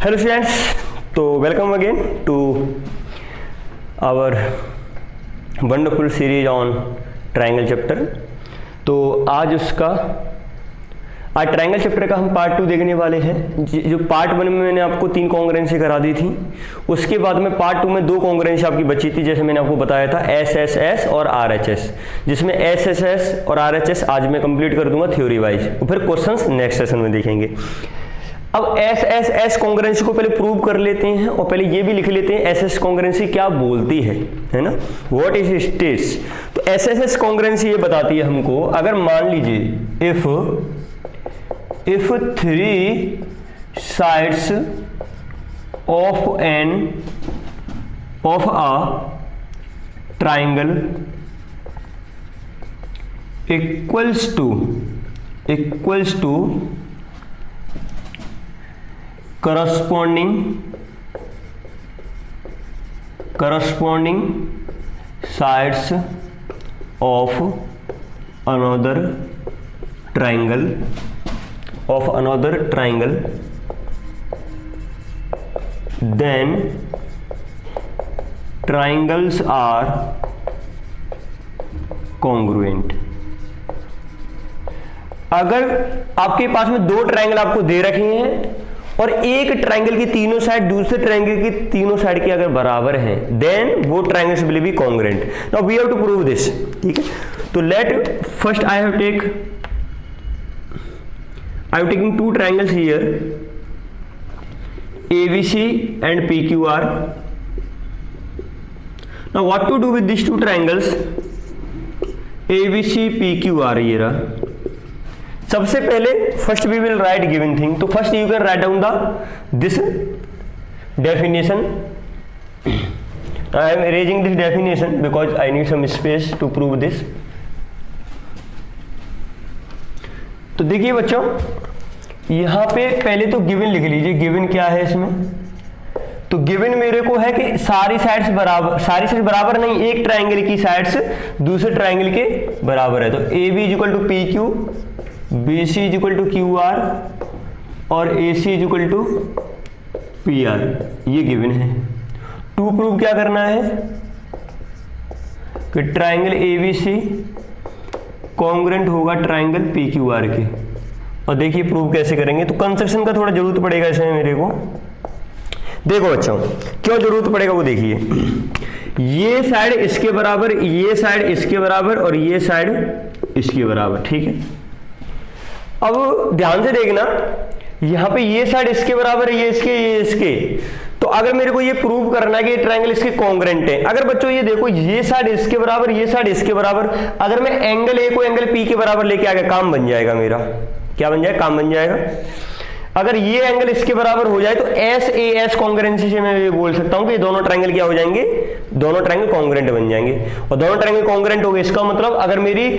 Hello students, तो welcome again to our wonderful series on triangle chapter. तो आज triangle chapter का हम पार्ट 2 देखने वाले हैं। जो पार्ट 1 में मैंने आपको 3 कॉन्ग्रुएंसी करा दी थी, उसके बाद में पार्ट 2 में 2 कॉन्ग्रुएंसी आपकी बची थी, जैसे मैंने आपको बताया था SSS और RHS, जिसमें SSS और RHS आज मैं कंप्लीट कर दूंगा थ्योरी वाइज, और फिर क्वेश्चंस नेक्स्ट सेशन में देखेंगे। अब SSS कॉन्ग्रुएंसी को पहले प्रूव कर लेते हैं और पहले ये भी लिख लेते हैं SS कॉन्ग्रुएंसी क्या बोलती है ना, व्हाट इज स्टेट्स। तो SSS कॉन्ग्रुएंसी ये बताती है हमको, अगर मान लीजिए if 3 sides of a triangle equals to corresponding sides of another triangle, then triangles are congruent। अगर आपके पास में 2 ट्रायंगल आपको दे रखे हैं और एक ट्रायंगल की तीनों साइड दूसरे ट्रायंगल की तीनों साइड के अगर बराबर हैं, देन वो triangles will be congruent. Now we have to prove this, ठीक है। तो let first I have taking 2 triangles here, ABC and PQR. Now what to do with these 2 triangles ABC PQR? ये रहा। सबसे पहले first we will write given thing. तो first you can write down this definition. I am erasing this definition because I need some space to prove this। तो देखिए बच्चों, यहां पे पहले तो गिवन लिख लीजिए। गिवन क्या है इसमें? तो गिवन मेरे को है कि सारी साइड्स बराबर नहीं, एक ट्रायंगल की साइड्स दूसरे ट्रायंगल के बराबर है। तो AB equal to PQ, BC equal to QR और AC इक्वल टू PR, ये गिवन है। टू प्रूव क्या करना है कि ट्रायंगल ABC कॉन्ग्रुएंट होगा ट्रायंगल PQR के। और देखिए प्रूव कैसे करेंगे। तो कंस्ट्रक्शन का थोड़ा जरूरत पड़ेगा इसमें मेरे को। देखो बच्चों, क्यों जरूरत पड़ेगा वो देखिए। ये साइड इसके बराबर, ये साइड इसके बराबर और ये साइड इसके बराबर, ठीक है। अब ध्यान से देखना, यहां पे ये साइड इसके बराबर है, ये इसके। तो अगर मेरे को ये प्रूव करना है कि ये ट्रायंगल इसके कॉन्ग्रुएंट है, अगर बच्चों ये देखो ये साइड इसके बराबर, ये साइड इसके बराबर, अगर मैं एंगल A को एंगल P के बराबर लेके आ गया, काम बन जाएगा मेरा। क्या बन जाएगा? काम बन जाएगा। अगर ये एंगल इसके बराबर हो जाए तो SAS कॉन्ग्रुएंसी से मैं ये बोल सकता हूं कि ये दोनों ट्रायंगल क्या हो जाएंगे? दोनों ट्रायंगल कॉन्ग्रुएंट बन जाएंगे। और दोनों ट्रायंगल कॉन्ग्रुएंट हो गए, इसका मतलब अगर मेरी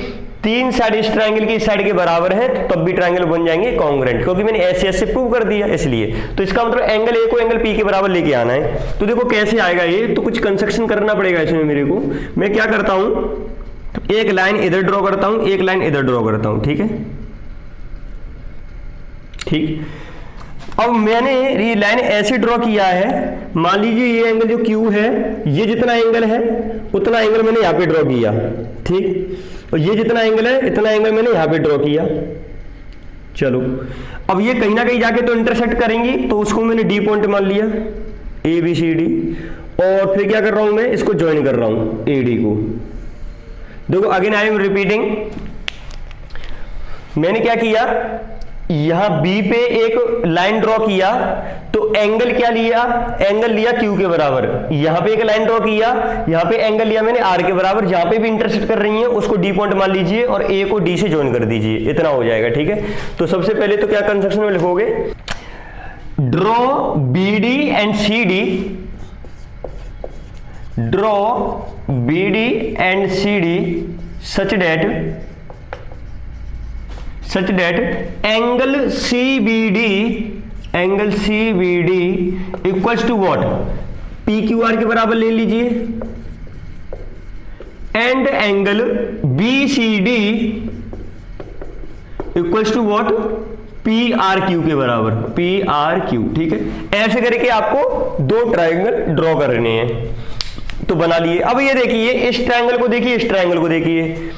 3 साइड इस ट्रायंगल की इस साइड के बराबर है तो तब भी ट्रायंगल बन जाएंगे कॉन्ग्रुएंट, क्योंकि मैंने SS से प्रूव कर दिया इसलिए। तो इसका मतलब एंगल A को एंगल P के बराबर लेके आना है। तो देखो कैसे आएगा ये, तो कुछ कंस्ट्रक्शन करना पड़ेगा इसमें मेरे को। मैं क्या करता हूं, एक लाइन इधर ड्रॉ करता हूं, एक लाइन इधर ड्रॉ करता हूं, ठीक है। ठीक, अब मैंने ये लाइन ऐसे ड्रॉ किया है। मान लीजिए ये एंगल जो Q है, ये जितना एंगल है उतना एंगल मैंने यहाँ पे ड्रॉ किया, ठीक। और ये जितना एंगल है इतना एंगल मैंने यहाँ पे ड्रॉ किया। चलो, अब ये कहीं ना कहीं जाके तो इंटरसेक्ट करेंगी, तो उसको मैंने D पॉइंट मान लिया, ABCD। और फिर क्या कर रहा हूं मैं, इसको ज्वाइन कर रहा हूं AD को। देखो अगेन आई एम रिपीटिंग, मैंने क्या किया, यहां B पे एक लाइन ड्रॉ किया, तो एंगल क्या लिया, एंगल लिया Q के बराबर। यहां पे एक लाइन ड्रॉ किया, यहां पे एंगल लिया मैंने R के बराबर। जहां पे भी इंटरसेक्ट कर रही है उसको D पॉइंट मान लीजिए और A को D से ज्वाइन कर दीजिए, इतना हो जाएगा, ठीक है। तो सबसे पहले तो क्या कंस्ट्रक्शन में लिखोगे, draw BD and CD, draw BD and CD such that angle CBD equals to what, PQR के बराबर ले लीजिए, and angle BCD equals to what, P R Q के बराबर, पी आर क्यू, ठीक है। ऐसे करके आपको दो ट्रायंगल ड्रॉ करने हैं, तो बना लिए। अब ये देखिए, इस ट्रायंगल को देखिए, इस ट्रायंगल को देखिए।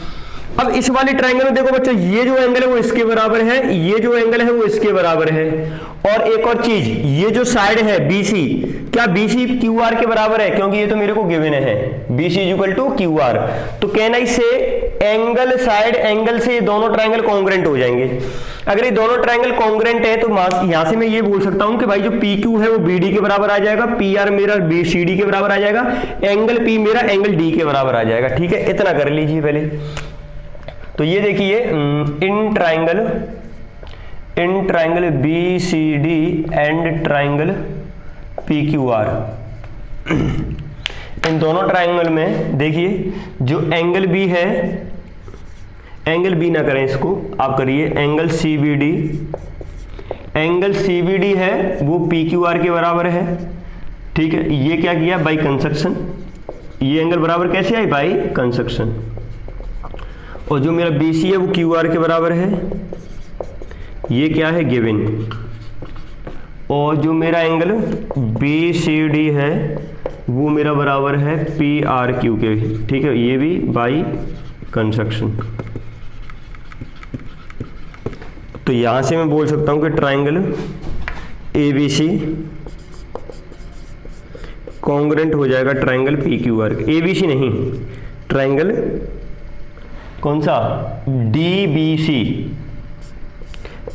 अब इस वाली ट्रायंगल में देखो बच्चों, ये जो एंगल है वो इसके बराबर है, ये जो एंगल है वो इसके बराबर है। और एक और चीज, ये जो साइड है BC, क्या BC QR के बराबर है? क्योंकि ये तो मेरे को गिवन है, BC इक्वल टू QR। तो कहना इससे एंगल साइड एंगल से ये दोनों ट्रायंगल कॉन्ग्रुएंट हो जाएंगे। अगर ये दोनों ट्रायंगल कॉन्ग्रुएंट है तो यहां से मैं ये बोल सकता हूं कि भाई जो PQ है वो BD के बराबर आ जाएगा, PR मेरा BCD के बराबर आ जाएगा, एंगल P मेरा एंगल D के बराबर आ जाएगा, ठीक है। इतना कर लीजिए पहले। तो ये देखिए, in triangle BCD and triangle PQR, इन दोनों ट्रायंगल में देखिए जो एंगल B है, एंगल B ना करें इसको, आप करिए एंगल CBD, एंगल CBD है वो PQR के बराबर है, ठीक है। ये क्या किया? By construction. ये एंगल बराबर कैसे आई? By construction. और जो मेरा BC है वो QR के बराबर है, ये क्या है? गिवन। और जो मेरा एंगल BCD है वो मेरा बराबर है PRQ के, ठीक है। ये भी बाई कंस्ट्रक्शन। तो यहां से मैं बोल सकता हूं कि ट्रायंगल ABC कॉन्ग्रुएंट हो जाएगा ट्रायंगल PQR। ABC नहीं, ट्रायंगल कौन सा?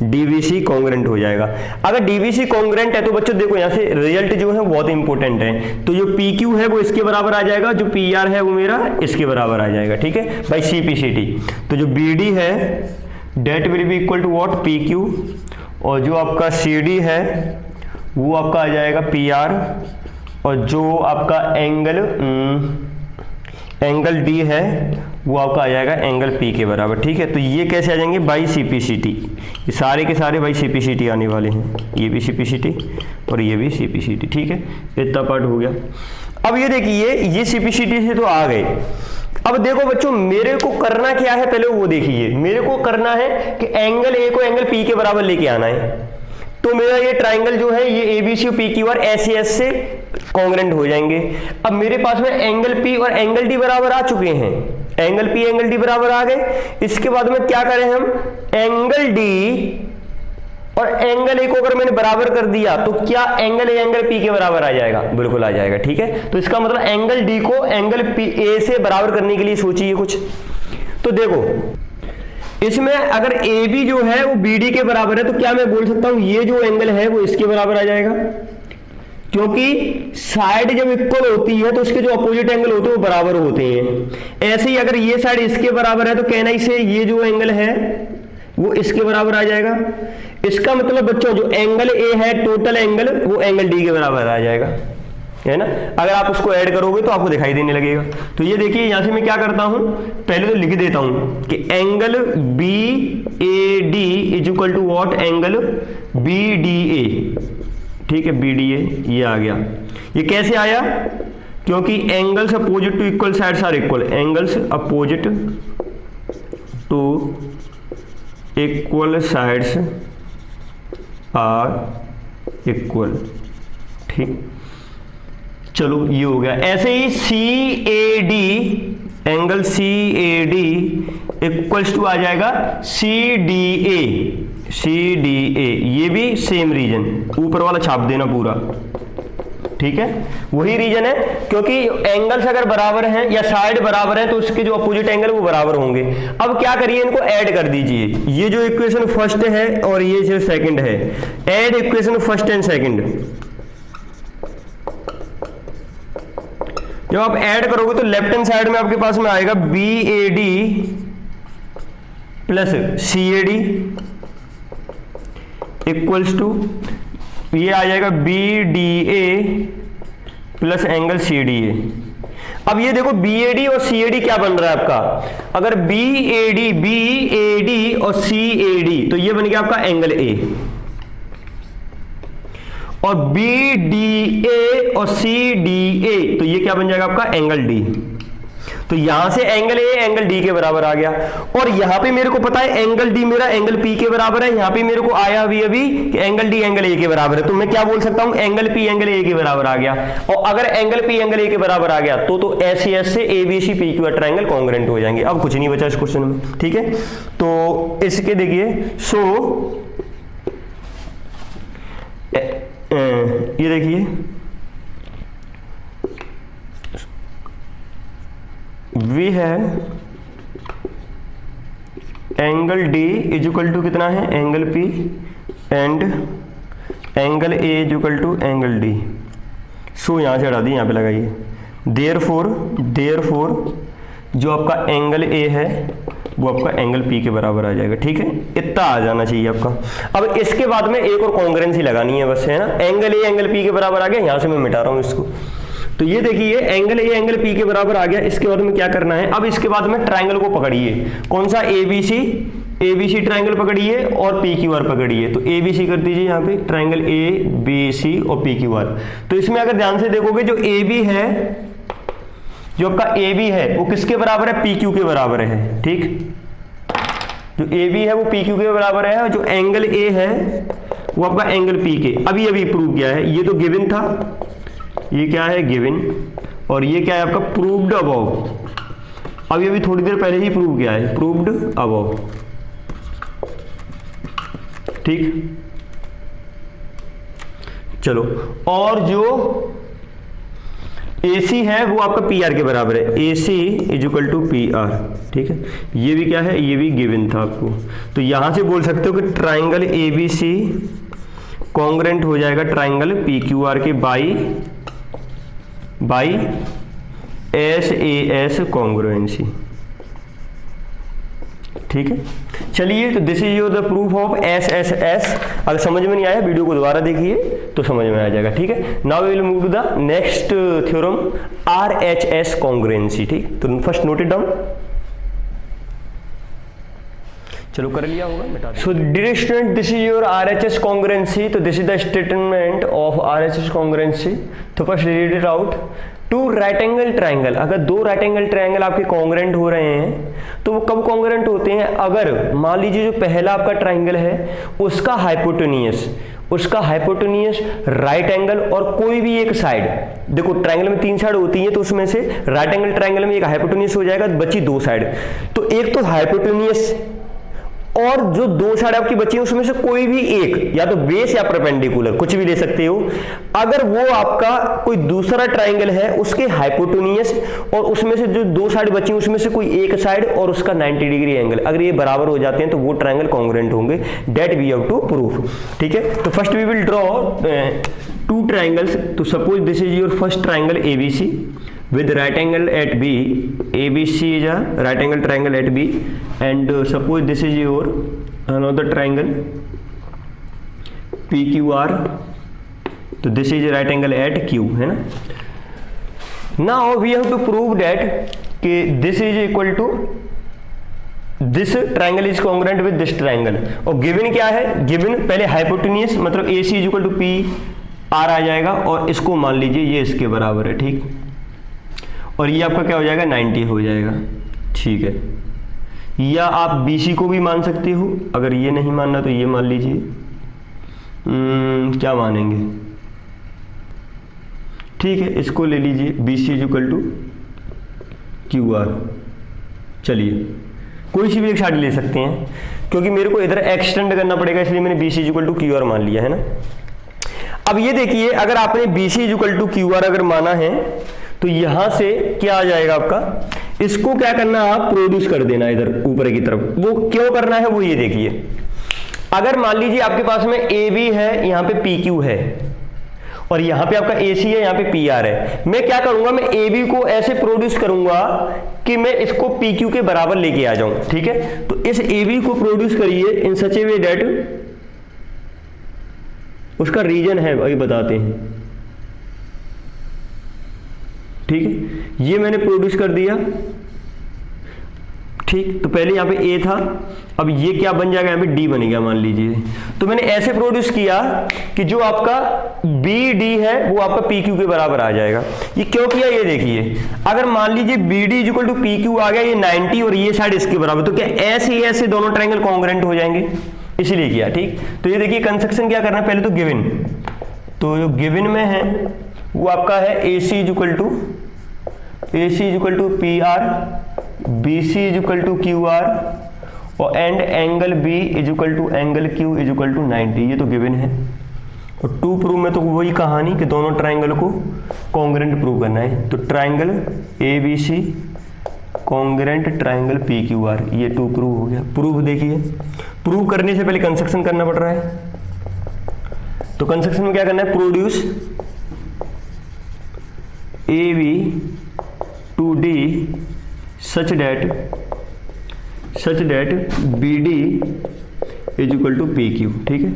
DBC कॉन्ग्रुएंट हो जाएगा। अगर DBC कॉन्ग्रुएंट है तो बच्चों देखो यहां से रिजल्ट जो है बहुत इंपॉर्टेंट है। तो जो PQ है वो इसके बराबर आ जाएगा, जो PR है वो मेरा इसके बराबर आ जाएगा, ठीक है, बाई CPCT। तो जो BD है that will be equal to what? PQ। और जो आपका CD है वो आपका आ जाएगा PR। और जो आपका एंगल D है वो आपका आ जाएगा एंगल P के बराबर, ठीक है। तो ये कैसे आ जाएंगे? By CPCT। ये सारे के सारे बाई CPCT आने वाले हैं, ये भी CPCT और ये भी CPCT, ठीक है। इतना पार्ट हो गया। अब ये देखिए, ये CPCT से तो आ गए। अब देखो बच्चों, मेरे को करना क्या है पहले वो देखिए। मेरे को करना है कि एंगल A को एंगल P के बराबर लेके आना है। तो मेरा ये ट्रायंगल जो है ये ABC और PQR ऐसे से कॉन्ग्रुएंट हो जाएंगे। अब मेरे पास में एंगल P और एंगल D बराबर आ चुके हैं, एंगल P एंगल D बराबर आ गए। इसके बाद में क्या करें हम? एंगल D और एंगल A को अगर मैंने बराबर कर दिया तो क्या एंगल A एंगल P के बराबर आ जाएगा? बिल्कुल आ जाएगा, ठीक है। तो इसका मतलब एंगल D को एंगल A से बराबर करने के लिए सोचिए कुछ। तो देखो इसमें अगर AB जो है वो BD के बराबर है तो क्या मैं बोल सकता हूं ये जो एंगल है वो इसके बराबर आ जाएगा, क्योंकि साइड जब इक्वल होती है तो उसके जो अपोजिट एंगल होते हैं वो बराबर होते हैं। ऐसे ही अगर ये साइड इसके बराबर है तो कहना इसे ये जो एंगल है वो इसके बराबर आ जाएगा। इसका मतलब बच्चों जो एंगल A है टोटल एंगल वो एंगल D के बराबर आ जाएगा, है ना। अगर आप उसको ऐड करोगे तो आपको दिखाई देने लगेगा। तो ये देखिए यहां से मैं क्या करता हूं, पहले तो लिख देता हूं कि angle BAD is equal to what? Angle BDA, ठीक है, BDA ये आ गया। ये कैसे आया? क्योंकि angles opposite to equal sides are equal, angles opposite to equal sides are equal, ठीक। चलो ये हो गया। ऐसे ही CAD, angle CAD equals to आ जाएगा CDA, ये भी सेम रीजन, ऊपर वाला छाप देना पूरा, ठीक है, वही रीजन है। क्योंकि एंगल्स अगर बराबर हैं या साइड बराबर हैं तो उसके जो अपोजिट एंगल वो बराबर होंगे। अब क्या करिए, इनको ऐड कर दीजिए। ये जो इक्वेशन फर्स्ट है और ये जो सेकंड है, add equation first and second. जब आप ऐड करोगे तो लेफ्ट हैंड साइड में आपके पास में आएगा BAD plus CAD equals to ये आ जाएगा BDA प्लस एंगल CDA। अब ये देखो BAD और CAD क्या बन रहा है आपका? अगर BAD और CAD तो ये बन गया आपका एंगल A, और BDA और CDA तो ये क्या बन जाएगा आपका? Angle D। तो यहां से एंगल ए एंगल डी के बराबर आ गया, और यहां पे मेरे को पता है एंगल डी मेरा एंगल पी के बराबर है, यहां पे मेरे को आया अभी कि एंगल डी एंगल ए के बराबर है, तो मैं क्या बोल सकता हूं, एंगल पी एंगल ए के बराबर आ गया। और अगर एंगल पी एंगल ए के बराबर आ गया तो एस से A B C P Q R triangle congruent हो जाएंगे। अब कुछ नहीं बचा इस क्वेश्चन में, ठीक है। तो इसके देखिए, सो ये देखिए वी है angle d is equal to कितना है, angle p and angle a is equal to angle d. So यहां से हटा दी, यहां पे लगाइए, देयरफॉर जो आपका एंगल ए है वो आपका एंगल पी के बराबर आ जाएगा, ठीक है। इतना आ जाना चाहिए आपका। अब इसके बाद में एक और कॉन्ग्रुएंसी लगानी है बस, है ना। एंगल ए एंगल पी के बराबर आ गया, यहां से मैं मिटा रहा हूं इसको। तो ये देखिए एंगल ए एंगल पी के बराबर आ गया। इसके बाद में क्या करना है, अब इसके बाद में ट्रायंगल को पकड़िए, कौन सा, एबीसी ट्रायंगल पकड़िए और पी क्यू आर पकड़िए। तो एबीसी कर दीजिए यहाँ पे, ट्रायंगल ए बी सी और पी क्यू आर। तो इसमें अगर ध्यान से देखोगे जो ए बी है, जो आपका ए बी है वो किसके बराबर है, पी क्यू के बराबर है, ठीक। जो ए बी है वो पी क्यू के बराबर है, और जो एंगल ए है वो आपका एंगल पी के। अभी प्रूव किया है, ये तो गिवन था, ये क्या है गिवन, और ये क्या है आपका प्रूव्ड अबव। अभी थोड़ी देर पहले ही प्रूव किया है, प्रूव्ड अबव, ठीक। चलो, और जो AC है वो आपका PR के बराबर है, AC is equal to PR, ठीक है। ये भी क्या है, ये भी गिवन था आपको। तो यहां से बोल सकते हो कि ट्राइंगल ABC कॉन्ग्रुएंट हो जाएगा ट्राइंगल PQR के बाई SAS कॉन्ग्रुएंसी, ठीक है। चलिए, तो this is your the proof of SSS। अगर समझ में नहीं आया वीडियो को दोबारा देखिए तो समझ में आ जाएगा, ठीक है। Now we will move to the next theorem, RHS congruency, ठीक। तो फर्स्ट नोट इट डाउन। चलो कर लिया होगा, मिटा दो। So dear student, this is your RHS congruency. तो this is the statement of RHS congruency. तो first read it out. Two right angle triangle, अगर दो राइट एंगल ट्राइंगल आपके कॉन्ग्रुएंट हो रहे हैं तो वो कब कॉन्ग्रुएंट होते हैं, अगर मान लीजिए जो पहला आपका ट्राइंगल है उसका हाइपोटेनियस राइट एंगल और कोई भी एक साइड, देखो ट्राइंगल में 3 साइड होती है, तो उसमें से राइट एंगल ट्राइंगल में एक हाइपोटेनियस हो जाएगा, बची 2 साइड। तो एक तो हाइपोटेनियस, और जो 2 साइड आपकी बची है उसमें से कोई भी एक, या तो बेस या परपेंडिकुलर, कुछ भी ले सकते हो। अगर वो आपका कोई दूसरा ट्राइंगल है उसके हाइपोटेनियस और उसमें से जो 2 साइड बची उसमें से कोई एक साइड और उसका 90 डिग्री एंगल, अगर ये बराबर हो जाते हैं तो वो ट्राइंगल कॉन्ग्रुएंट होंगे। That we have to prove, ठीक है। तो first we will draw 2 triangles. तो suppose this is your first triangle ABC with right angle at B. ABC is a right angle triangle at B, and suppose this is your another triangle PQR. तो this is right angle at Q, है ना। Now we have to prove that कि this is equal to this triangle is congruent with this triangle। और given क्या है, given पहले hypotenuse मतलब AC is equal to PR आ जाएगा, और इसको मान लीजिए ये इसके बराबर है, ठीक। और ये आपका क्या हो जाएगा, 90 हो जाएगा, ठीक है। या आप BC को भी मान सकते हो, अगर ये नहीं मानना तो ये मान लीजिए। क्या मानेंगे, ठीक है, इसको ले लीजिए, BC is equal to QR। चलिए, कोई सी भी एक साइड ले सकते हैं, क्योंकि मेरे को इधर एक्सटेंड करना पड़ेगा, इसलिए मैंने BC is equal to QR मान लिया, है ना। अब ये देखिए, अगर आपने BC is equal to QR अगर माना है तो यहां से क्या आ जाएगा आपका, इसको क्या करना है, आप प्रोड्यूस कर देना इधर ऊपर की तरफ। वो क्यों करना है, वो ये देखिए, अगर मान लीजिए आपके पास में AB है, यहाँ पे PQ है, और यहाँ पे आपका AC है, यहाँ पे PR है। मैं क्या करूंगा, मैं AB को ऐसे प्रोड्यूस करूंगा कि मैं इसको PQ के बराबर लेके आ जाऊं, ठीक है। तो इस AB को प्रोड्यूस करिए इन सच ए वे दैट, उसका रीजन है वही बताते हैं, ठीक है। ये मैंने प्रोड्यूस कर दिया, ठीक, तो पहले यहाँ पे ए था, अब ये क्या बन जाएगा, यहाँ पे डी बन गया मान लीजिए। तो मैंने ऐसे प्रोड्यूस किया कि जो आपका बी डी है वो आपका पी क्यू के बराबर आ जाएगा। ये क्यों किया, ये देखिए, अगर मान लीजिए b D equal to P q आ गया, ये 90 और ये साइड इसके बराबर, तो क्या ऐसे ऐसे दोनों ट्रायंगल कॉन्ग्रुएंट हो जाएंगे, इसलिए किया। ठीक, तो ये देखिए कंस्ट्रक्शन क्या करना है, पहले तो गिवन, तो जो गिवन में है वो आपका है a c is equal to P R, B c is equal to Q R और and angle b is equal to angle q is equal to 90, ये तो गिवन है। और टू प्रूव में तो वही कहानी कि दोनों ट्राइंगल को कॉन्ग्रुएंट प्रूव करना है। तो triangle A B C congruent triangle P Q R, ये टू प्रूव हो गया। प्रूव देखिए, प्रूव करने से पहले कंस्ट्रक्शन करना पड़ रहा है। तो कंस्ट्रक्शन में क्या करना है, produce A B to D such that B D is equal to P Q. ठीक है,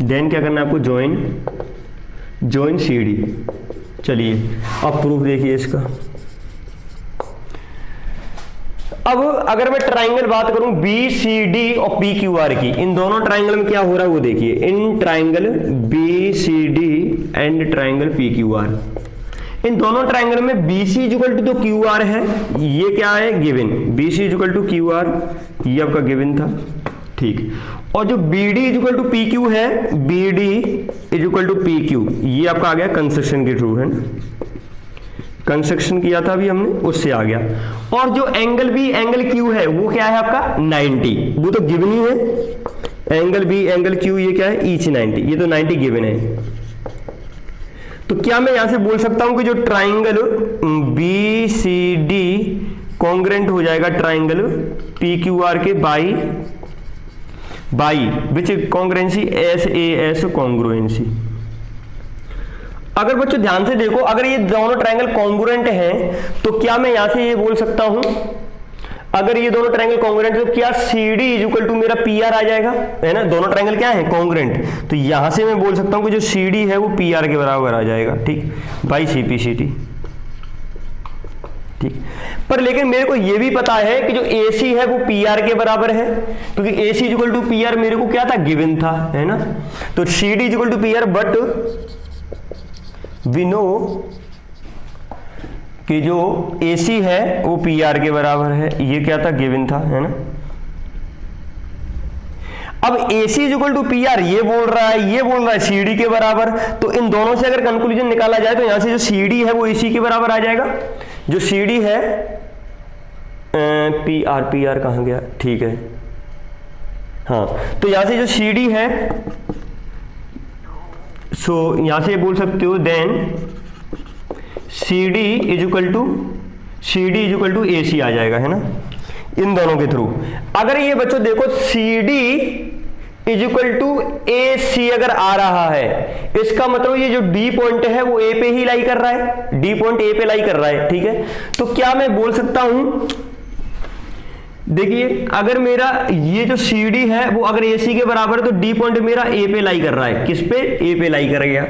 देन क्या करना है आपको, ज्वाइन सी डी। चलिए अब प्रूफ देखिए इसका। अब अगर मैं ट्राइंगल बात करूं बी सी डी और पी क्यू आर की, इन दोनों ट्राइंगल में क्या हो रहा है वो देखिए, in triangle B C D and triangle P Q R, इन दोनों ट्राइंगल में बी सी इक्वल टू तो क्यू आर है, ये क्या है given, B C equal to Q R, ये आपका गिवन था। ठीक, और जो B D equal to P Q है, B D equal to P Q, ये आपका आ गया कंस्ट्रक्शन के थ्रू है, कंस्ट्रक्शन किया था अभी हमने, उससे आ गया। और जो एंगल बी एंगल क्यू है वो क्या है आपका 90, वो तो गिवन ही है। एंगल बी एंगल क्यू ये क्या है, ईच 90, ये तो 90 गिवन है। तो क्या मैं यहां से बोल सकता हूं कि जो triangle B C D congruent हो जाएगा ट्राइंगल पी क्यू आर के by which congruency S A S congruency. अगर बच्चों ध्यान से देखो, अगर ये दोनों ट्राइंगल कॉन्ग्रुएंट हैं तो क्या मैं यहां से ये बोल सकता हूं, अगर ये दोनों ट्राइंगल कॉन्ग्रुएंट है तो क्या C D is equal to मेरा पी आर आ जाएगा, है ना, दोनों ट्राइंगल क्या है कॉन्ग्रुएंट, तो यहां से मैं बोल सकता हूं कि जो सी डी है वो पी आर के बराबर आ जाएगा। ठीक, by C P C T. ठीक, पर लेकिन मेरे को ये भी पता है कि जो ए सी है वो पी आर के बराबर है, क्योंकि A C equal to P R मेरे को क्या था, गिवन था, है ना। तो C D equal to P R, but we know कि जो AC है वो PR के बराबर है, ये क्या था, गिवन था, है ना। अब AC इक्वल टू PR ये बोल रहा है, ये बोल रहा है CD के बराबर, तो इन दोनों से अगर कंक्लूजन निकाला जाए तो यहां से जो CD है वो AC के बराबर आ जाएगा, जो CD है PR कहां गया, ठीक है, हाँ, तो यहां से जो CD है, सो यहां से बोल सकते हो then CD is equal to AC आ जाएगा, है ना, इन दोनों के थ्रू। अगर ये बच्चों देखो CD is equal to AC अगर आ रहा है, इसका मतलब ये जो D पॉइंट है वो A पे ही लाई कर रहा है, D पॉइंट A पे लाई कर रहा है। ठीक है, तो क्या मैं बोल सकता हूं, देखिए अगर मेरा ये जो CD है वो अगर AC के बराबर है तो D पॉइंट मेरा A पे लाई कर रहा है, किस पे, A पे लाई कर गया।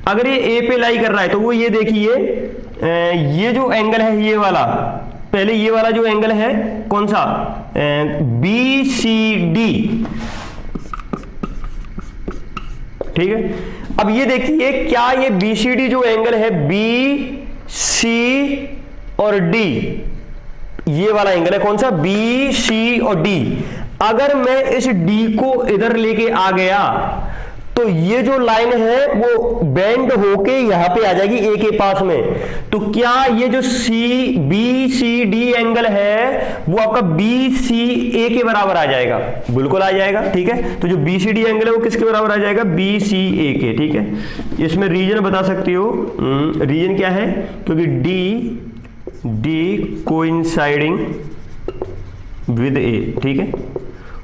अगर ये A पे लाई कर रहा है तो वो ये देखिए, ये जो एंगल है ये वाला, पहले ये वाला जो एंगल है कौन सा, BCD, ठीक है। अब ये देखिए क्या ये BCD जो एंगल है BC और D, ये वाला एंगल है कौन सा, BC और D, अगर मैं इस D को इधर लेके आ गया तो ये जो लाइन है वो बेंड होके यहां पे आ जाएगी A के पास में, तो क्या ये जो BCD एंगल है वो आपका BCA के बराबर आ जाएगा, बिल्कुल आ जाएगा। ठीक है, तो जो BCD एंगल है वो किसके बराबर आ जाएगा, BCA के। ठीक है, इसमें रीजन बता सकते हो, रीजन क्या है, क्योंकि D कोइंसाइडिंग विद A, ठीक है,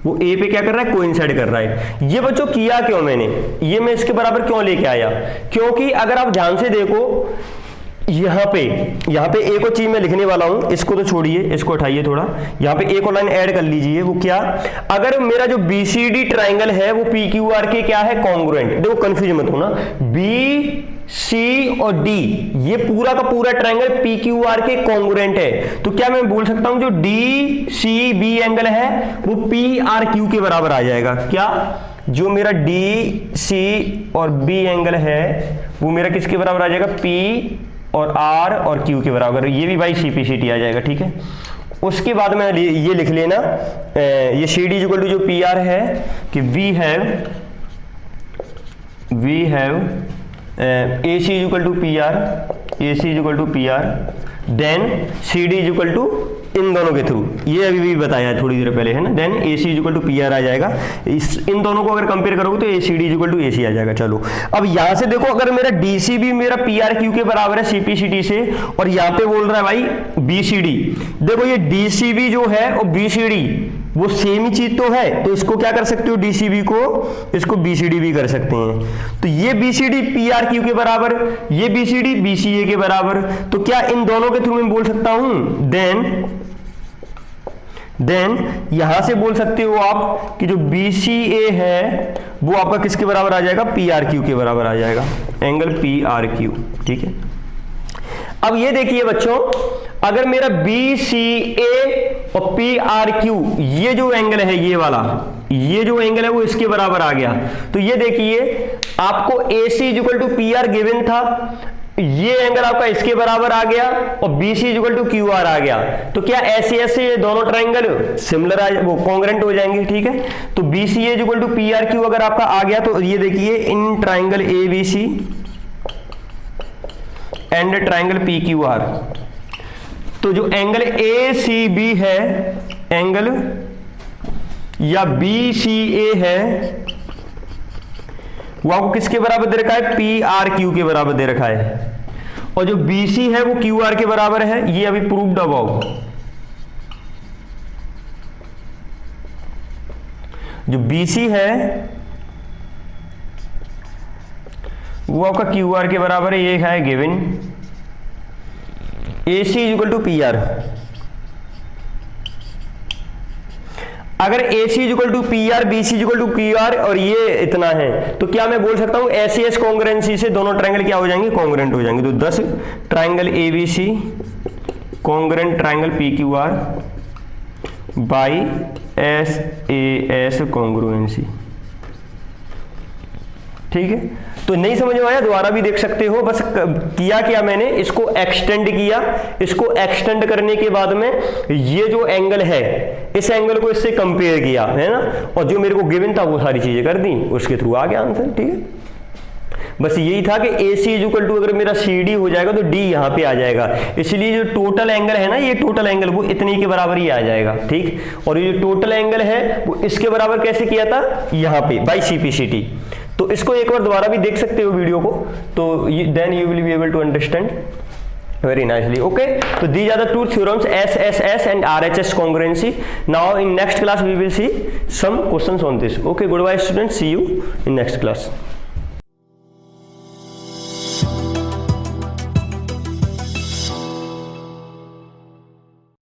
वो A पे क्या कर रहा है, कोइंसाइड कर रहा है। ये बच्चों किया क्यों मैंने, ये मैं इसके बराबर क्यों लेके आया, क्योंकि अगर आप ध्यान से देखो यहाँ पे एक और चीज मैं लिखने वाला हूं, इसको तो छोड़िए, इसको उठाइए थोड़ा, यहाँ पे एक और लाइन ऐड कर लीजिए। वो क्या, अगर मेरा जो बीसीडी ट्राइंगल है वो पीक्यूआर के क्या है, कॉन्ग्रुएंट। देखो कंफ्यूज मत होना, बी सी और डी ये पूरा का पूरा ट्राइंगल पीक्यूआर के कॉन्ग्रुएंट है, तो क्या मैं बोल सकता हूं जो डी सी बी एंगल है वो पी आर क्यू के बराबर आ जाएगा। क्या, जो मेरा डी सी और बी एंगल है वो मेरा किसके बराबर आ जाएगा, पी और आर और क्यू के बराबर। ये भी भाई सी पी सी टी आ जाएगा, ठीक है। उसके बाद में ये लिख लेना, ये सी डी इक्वल टू जो पी आर है कि we have A C equal to P R, A C equal to P R, then C D equal to इन दोनों के थ्रू, ये अभी भी बताया थोड़ी देर पहले है ना, then A C equal to P R आ जाएगा। इन दोनों को अगर कंपेयर करोगे तो A C D equal to A C आ जाएगा। चलो अब यहां से देखो, अगर मेरा डी सी भी मेरा पी आर क्यू के बराबर है सी पी सी टी से, और यहाँ पे बोल रहा है भाई बी सी डी, देखो ये डी सी बी जो है और बी सी डी वो सेम ही चीज तो है, तो इसको क्या कर सकते हो, डीसीबी को इसको बीसीडी भी कर सकते हैं। तो ये बीसीडी पीआर क्यू के बराबर, ये बीसीडी बीसीए के बराबर, तो क्या इन दोनों के थ्रू मैं बोल सकता हूं, देन यहां से बोल सकते हो आप कि जो बीसीए है वो आपका किसके बराबर आ जाएगा, पीआर क्यू के बराबर आ जाएगा, एंगल पीआर क्यू, ठीक है। अब ये देखिए बच्चों, अगर मेरा बी सी ए और पी आर क्यू ये जो एंगल है, ये वाला ये जो एंगल है वो इसके बराबर आ गया, तो ये देखिए आपको A C equal to P R given था, ये एंगल आपका इसके बराबर आ गया और B C equal to Q R आ गया, तो क्या ऐसे ऐसे ये दोनों ट्राइंगल सिमिलर वो कॉन्ग्रुएंट हो जाएंगे, ठीक है। तो B C A equal to P R Q अगर आपका आ गया, तो ये देखिए in triangle A B C and triangle P Q R, तो जो एंगल ए सी बी है एंगल या बी सी ए है वो आपको किसके बराबर दे रखा है, पी आर क्यू के बराबर दे रखा है, और जो बी सी है वो क्यू आर के बराबर है, ये अभी प्रूव्ड अबव। जो बी सी है वो आपका क्यू आर के बराबर है, ये है given. A C equal to P R, अगर A C equal to P R, B C equal to Q R और ये इतना है, तो क्या मैं बोल सकता हूं एस एस कॉन्ग्रुएंसी से दोनों ट्राइंगल क्या हो जाएंगे, कॉन्ग्रुएंट हो जाएंगे। तो 10 triangle A B C congruent triangle P Q R by S A S congruency, ठीक है। तो नहीं समझ में आया, दोबारा भी देख सकते हो। बस किया क्या मैंने, इसको एक्सटेंड किया, इसको एक्सटेंड करने के बाद में ये जो एंगल है इस एंगल को इससे कंपेयर किया है ना, और जो मेरे को गिवन था वो सारी चीजें कर दी, उसके थ्रू आ गया आंसर, ठीक है। बस यही था कि ए सी इक्वल टू अगर मेरा सी डी हो जाएगा तो डी यहाँ पे आ जाएगा, इसलिए जो टोटल एंगल है ना, ये टोटल एंगल वो इतने के बराबर ही आ जाएगा, ठीक। और ये जो टोटल एंगल है वो इसके बराबर कैसे किया था, यहाँ पे by C P C T. तो इसको एक बार दोबारा भी देख सकते हो वीडियो को, तो then you will be able to understand very nicely. Okay, so these are the two theorems, SSS and RHS congruency. Now in next class we will see some questions on this. Okay, goodbye students, see you in next class.